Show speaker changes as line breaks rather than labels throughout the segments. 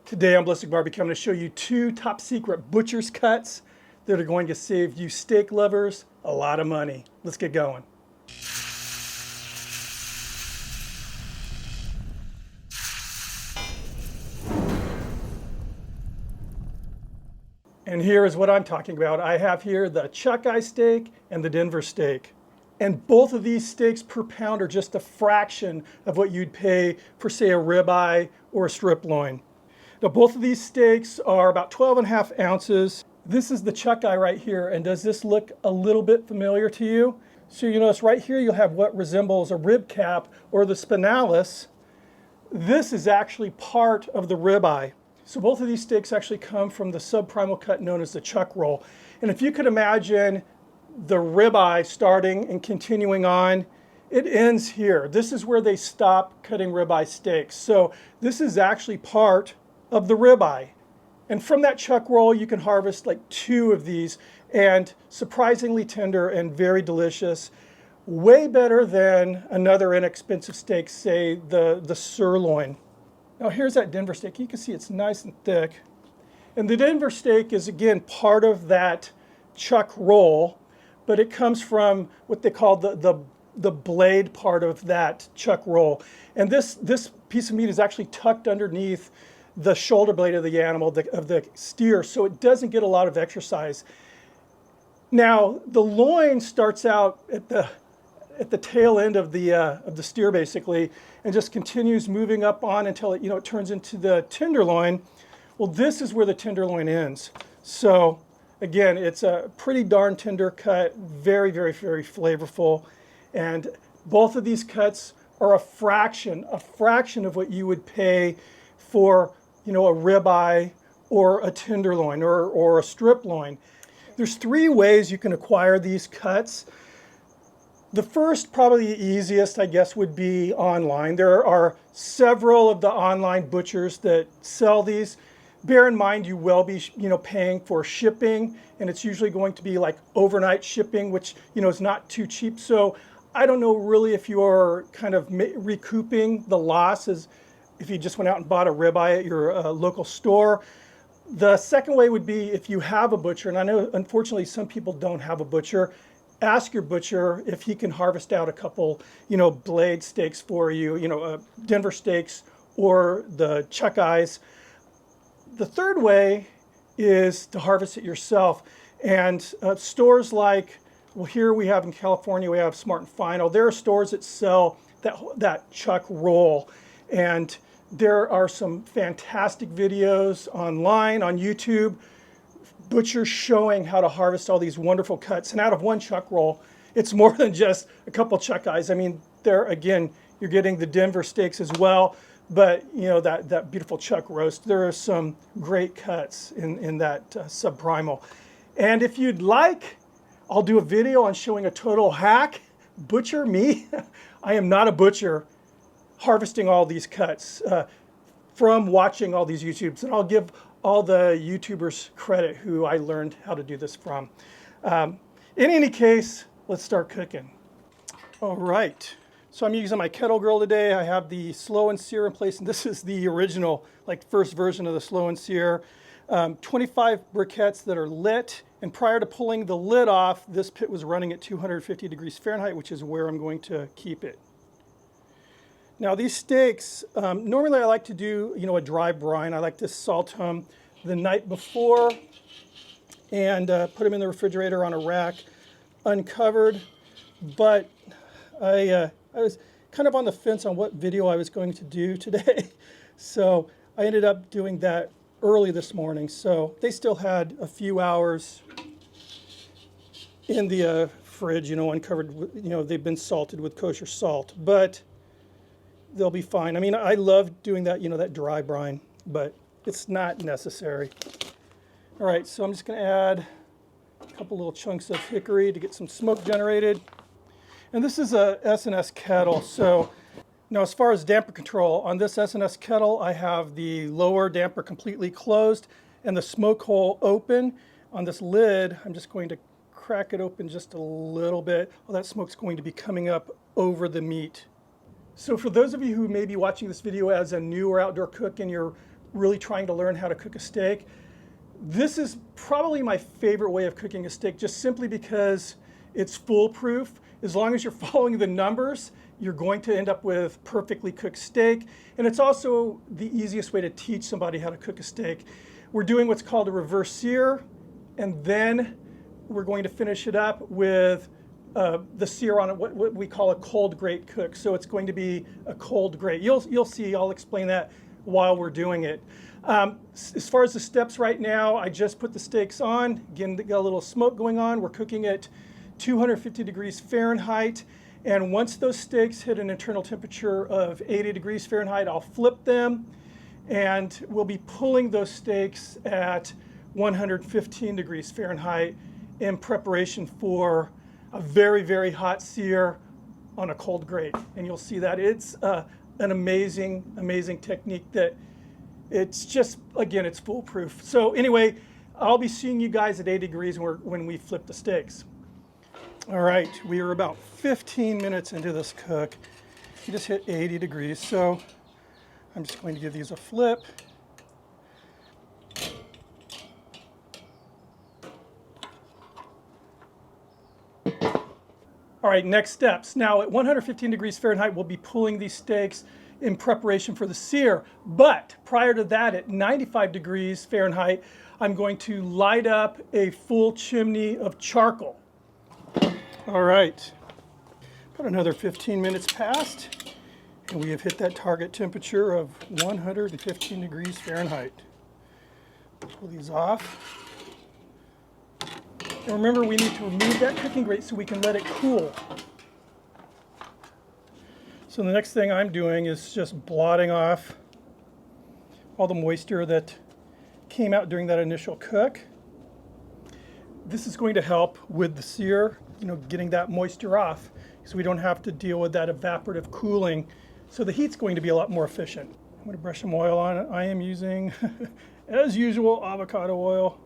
Today on ballisticbbq, I'm going to show you two top secret butcher's cuts that are going to save you steak lovers a lot of money. Let's get going. And here is what I'm talking about. I have here the Chuckeye steak and the Denver steak. And both of these steaks per pound are just a fraction of what you'd pay for, say, a ribeye or a strip loin. Now, both of these steaks are about 12.5 ounces. This is the Chuckeye right here, and does this look a little bit familiar to you? So you notice right here you'll have what resembles a rib cap or the spinalis. This is actually part of the ribeye. So both of these steaks actually come from the subprimal cut known as the chuck roll. And if you could imagine the ribeye starting and continuing on, it ends here. This is where they stop cutting ribeye steaks. So this is actually part of the ribeye. And from that chuck roll, you can harvest like 2 of these, and surprisingly tender and very delicious. Way better than another inexpensive steak, say the sirloin. Now here's that Denver steak. You can see it's nice and thick. And the Denver steak is, again, part of that chuck roll, but it comes from what they call the blade part of that chuck roll. And this piece of meat is actually tucked underneath the shoulder blade of the animal, of the steer, so it doesn't get a lot of exercise. Now, the loin starts out at the tail end of the steer, basically, and just continues moving up on until it turns into the tenderloin. Well, this is where the tenderloin ends. So again, it's a pretty darn tender cut, very, very, very flavorful. And both of these cuts are a fraction of what you would pay for, a ribeye or a tenderloin or a strip loin. There's 3 ways you can acquire these cuts. The first, probably the easiest, I guess, would be online. There are several of the online butchers that sell these. Bear in mind, you will be, paying for shipping, and it's usually going to be like overnight shipping, which, is not too cheap. So I don't know really if you're kind of recouping the losses if you just went out and bought a ribeye at your local store. The second way would be if you have a butcher, and I know unfortunately some people don't have a butcher. Ask your butcher if he can harvest out a couple, blade steaks for you, Denver steaks or the Chuckeyes. The third way is to harvest it yourself. And stores like, well, here we have in California, we have Smart and Final. There are stores that sell that chuck roll. And there are some fantastic videos online on YouTube, butchers showing how to harvest all these wonderful cuts. And out of one chuck roll, it's more than just a couple Chuckeyes. I mean, there again, you're getting the Denver steaks as well, but that beautiful chuck roast. There are some great cuts in that subprimal. And if you'd like, I'll do a video on showing a total hack. Butcher me. I am not a butcher harvesting all these cuts from watching all these YouTubes, and I'll give all the YouTubers credit who I learned how to do this from. In any case, let's start cooking. All right, so I'm using my kettle grill today. I have the slow and sear in place, and this is the original, first version of the slow and sear. 25 briquettes that are lit, and prior to pulling the lid off, this pit was running at 250 degrees Fahrenheit, which is where I'm going to keep it. Now these steaks, normally I like to do, a dry brine. I like to salt them the night before and put them in the refrigerator on a rack, uncovered. But I was kind of on the fence on what video I was going to do today. So I ended up doing that early this morning. So they still had a few hours in the fridge, uncovered, they've been salted with kosher salt. But they'll be fine. I mean, I love doing that, that dry brine, but it's not necessary. All right, so I'm just going to add a couple little chunks of hickory to get some smoke generated. And this is a S&S kettle. So now as far as damper control, on this S&S kettle, I have the lower damper completely closed and the smoke hole open. On this lid, I'm just going to crack it open just a little bit. All that smoke's going to be coming up over the meat. So for those of you who may be watching this video as a new or outdoor cook and you're really trying to learn how to cook a steak, this is probably my favorite way of cooking a steak, just simply because it's foolproof. As long as you're following the numbers, you're going to end up with perfectly cooked steak. And it's also the easiest way to teach somebody how to cook a steak. We're doing what's called a reverse sear, and then we're going to finish it up with the sear on it, what we call a cold grate cook. So it's going to be a cold grate. You'll see, I'll explain that while we're doing it. As far as the steps right now, I just put the steaks on. Again, got a little smoke going on. We're cooking at 250 degrees Fahrenheit. And once those steaks hit an internal temperature of 80 degrees Fahrenheit, I'll flip them, and we'll be pulling those steaks at 115 degrees Fahrenheit in preparation for a very, very hot sear on a cold grate. And you'll see that it's an amazing, amazing technique that it's just, again, it's foolproof. So anyway, I'll be seeing you guys at 80 degrees when we flip the steaks. All right, we are about 15 minutes into this cook. We just hit 80 degrees, so I'm just going to give these a flip. All right, next steps. Now at 115 degrees Fahrenheit, we'll be pulling these steaks in preparation for the sear. But prior to that, at 95 degrees Fahrenheit, I'm going to light up a full chimney of charcoal. All right, about another 15 minutes passed, and we have hit that target temperature of 115 degrees Fahrenheit. Pull these off. And remember, we need to remove that cooking grate so we can let it cool. So the next thing I'm doing is just blotting off all the moisture that came out during that initial cook. This is going to help with the sear, getting that moisture off, so we don't have to deal with that evaporative cooling. So the heat's going to be a lot more efficient. I'm going to brush some oil on it. I am using, as usual, avocado oil.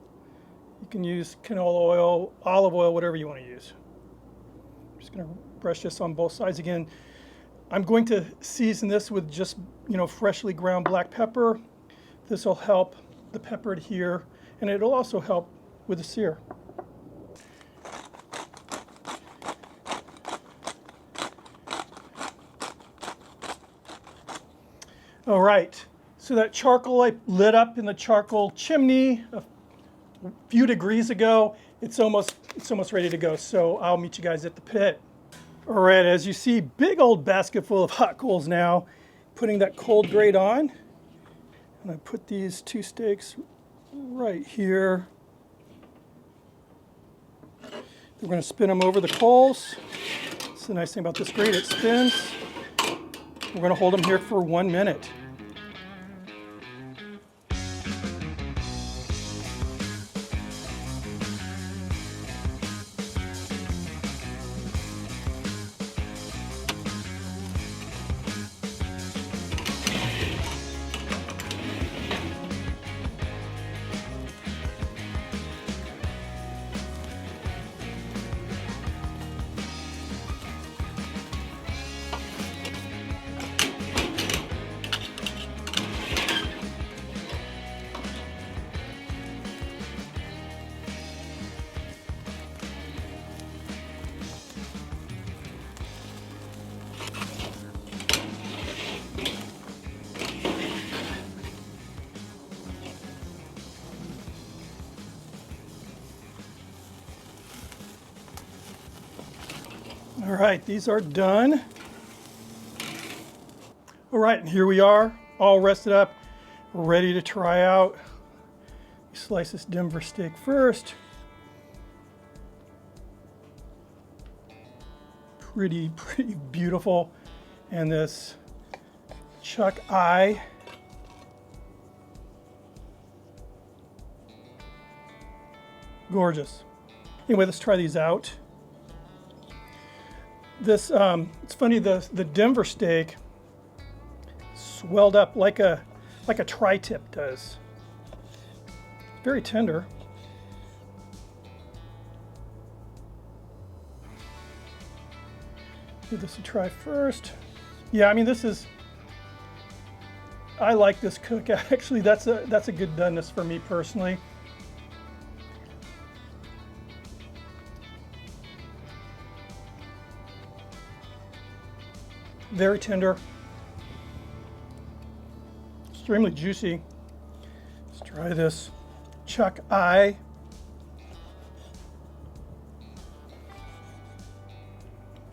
You can use canola oil, olive oil, whatever you want to use. I'm just going to brush this on both sides again. I'm going to season this with just, freshly ground black pepper. This will help the pepper adhere, and it'll also help with the sear. All right, so that charcoal I lit up in the charcoal chimney a few degrees ago, it's almost ready to go. So I'll meet you guys at the pit. All right, as you see, big old basket full of hot coals now. Putting that cold grate on, and I put these two steaks right here. We're going to spin them over the coals. That's the nice thing about this grate, it spins. We're going to hold them here for 1 minute. All right, these are done. All right, and here we are, all rested up, ready to try out. Slice this Denver steak first. Pretty beautiful. And this Chuckeye. Gorgeous. Anyway, let's try these out. This, it's funny, the Denver steak swelled up like a tri-tip does. Very tender. Give this a try first. Yeah, I mean, this is I like this cook. Actually, that's a good doneness for me personally. Very tender, extremely juicy. Let's try this Chuckeye.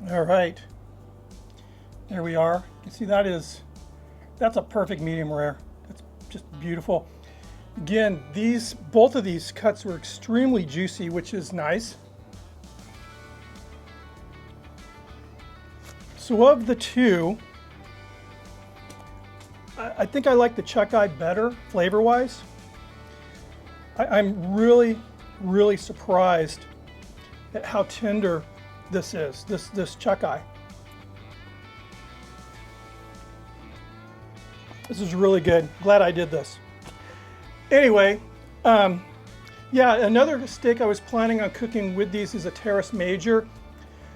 All right, there we are. You can see that's a perfect medium rare. That's just beautiful. Again, both of these cuts were extremely juicy, which is nice. So of the two, I think I like the Chuckeye better flavor-wise. I'm really, really surprised at how tender this is, this Chuckeye. This is really good. Glad I did this. Anyway, yeah, another steak I was planning on cooking with these is a Terrace Major.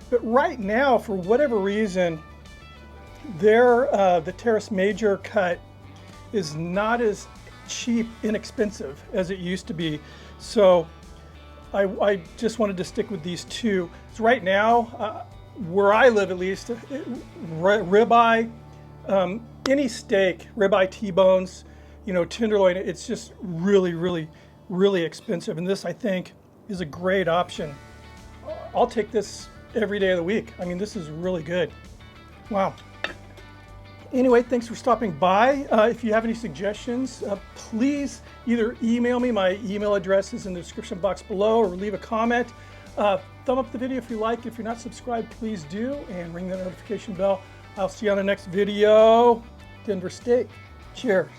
But right now, for whatever reason, the Terrace Major cut is not as cheap, inexpensive as it used to be. So I just wanted to stick with these two. So right now, where I live at least, ribeye, any steak, ribeye, T-bones, you know, tenderloin, it's just really, really, really expensive. And this, I think, is a great option. I'll take this every day of the week. I mean, this is really good. Wow. Anyway, thanks for stopping by. If you have any suggestions, please either email me. My email address is in the description box below, or leave a comment. Thumb up the video if you like. If you're not subscribed, please do, and ring the notification bell. I'll see you on the next video. Denver steak. Cheers.